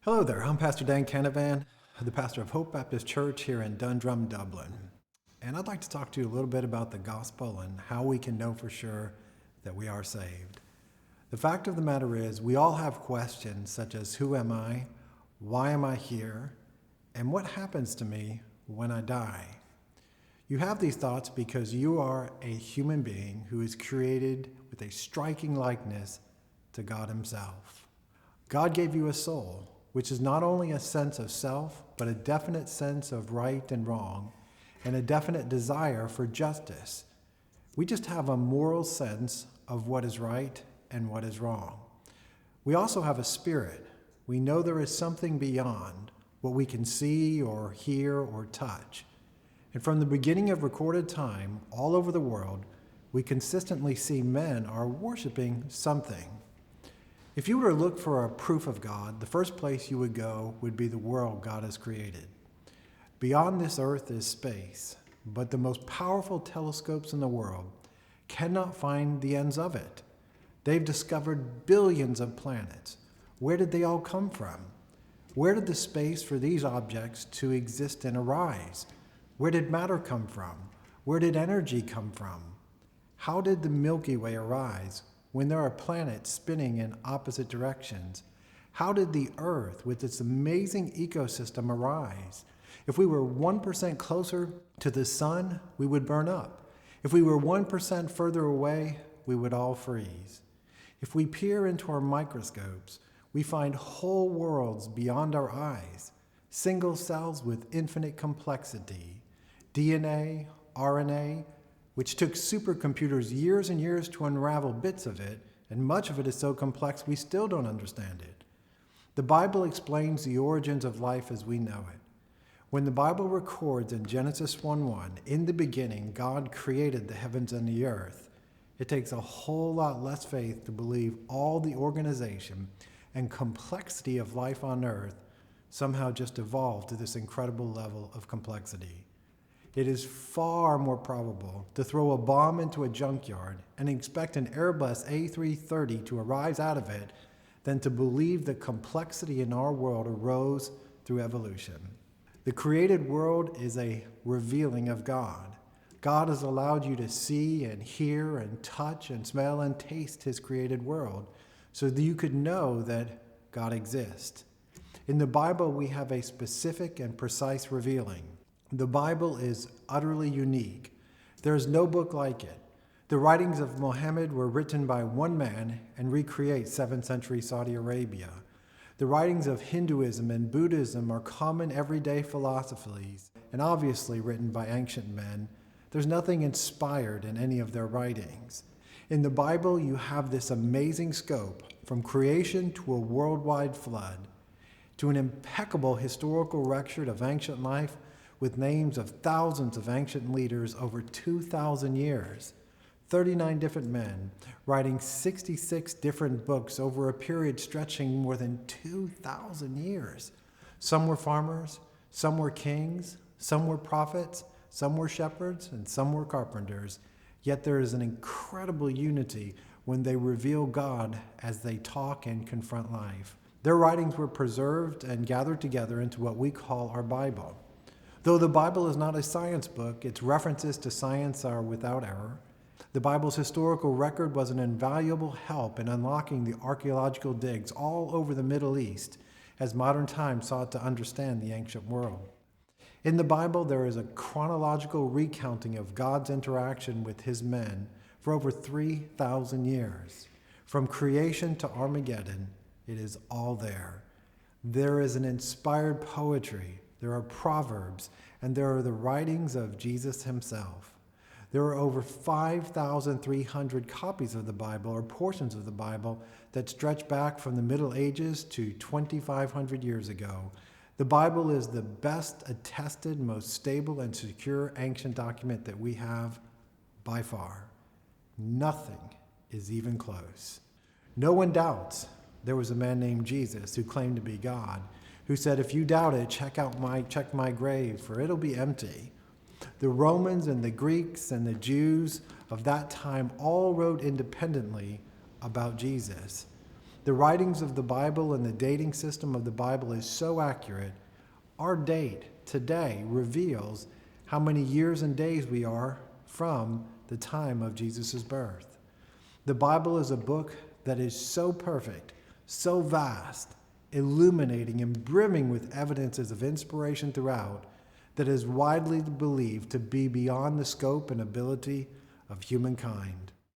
Hello there, I'm Pastor Dan Canavan, the pastor of Hope Baptist Church here in Dundrum, Dublin. And I'd like to talk to you a little bit about the gospel and how we can know for sure that we are saved. The fact of the matter is, we all have questions such as who am I, why am I here, and what happens to me when I die? You have these thoughts because you are a human being who is created with a striking likeness to God Himself. God gave you a soul, which is not only a sense of self, but a definite sense of right and wrong, and a definite desire for justice. We just have a moral sense of what is right and what is wrong. We also have a spirit. We know there is something beyond what we can see or hear or touch. And from the beginning of recorded time, all over the world, we consistently see men are worshiping something. If you were to look for a proof of God, the first place you would go would be the world God has created. Beyond this earth is space, but the most powerful telescopes in the world cannot find the ends of it. They've discovered billions of planets. Where did they all come from? Where did the space for these objects to exist and arise? Where did matter come from? Where did energy come from? How did the Milky Way arise when there are planets spinning in opposite directions? How did the Earth, with its amazing ecosystem, arise? If we were 1% closer to the sun, we would burn up. If we were 1% further away, we would all freeze. If we peer into our microscopes, we find whole worlds beyond our eyes, single cells with infinite complexity, DNA, RNA, which took supercomputers years and years to unravel bits of it, and much of it is so complex we still don't understand it. The Bible explains the origins of life as we know it. When the Bible records in Genesis 1:1, in the beginning God created the heavens and the earth, it takes a whole lot less faith to believe all the organization and complexity of life on earth somehow just evolved to this incredible level of complexity. It is far more probable to throw a bomb into a junkyard and expect an Airbus A330 to arise out of it than to believe the complexity in our world arose through evolution. The created world is a revealing of God. God has allowed you to see and hear and touch and smell and taste His created world so that you could know that God exists. In the Bible, we have a specific and precise revealing. The Bible is utterly unique. There is no book like it. The writings of Muhammad were written by one man and recreate 7th century Saudi Arabia. The writings of Hinduism and Buddhism are common everyday philosophies and obviously written by ancient men. There's nothing inspired in any of their writings. In the Bible, you have this amazing scope from creation to a worldwide flood, to an impeccable historical record of ancient life with names of thousands of ancient leaders over 2,000 years, 39 different men writing 66 different books over a period stretching more than 2,000 years. Some were farmers, some were kings, some were prophets, some were shepherds, and some were carpenters. Yet there is an incredible unity when they reveal God as they talk and confront life. Their writings were preserved and gathered together into what we call our Bible. Though the Bible is not a science book, its references to science are without error. The Bible's historical record was an invaluable help in unlocking the archaeological digs all over the Middle East as modern times sought to understand the ancient world. In the Bible, there is a chronological recounting of God's interaction with His men for over 3,000 years. From creation to Armageddon, it is all there. There is an inspired poetry. There are proverbs, and there are the writings of Jesus Himself. There are over 5,300 copies of the Bible or portions of the Bible that stretch back from the Middle Ages to 2,500 years ago. The Bible is the best attested, most stable and secure ancient document that we have by far. Nothing is even close. No one doubts there was a man named Jesus who claimed to be God, who said, if you doubt it, check my grave, for it'll be empty. The Romans and the Greeks and the Jews of that time all wrote independently about Jesus. The writings of the Bible and the dating system of the Bible is so accurate. Our date today reveals how many years and days we are from the time of Jesus' birth. The Bible is a book that is so perfect, so vast, illuminating and brimming with evidences of inspiration throughout, that is widely believed to be beyond the scope and ability of humankind.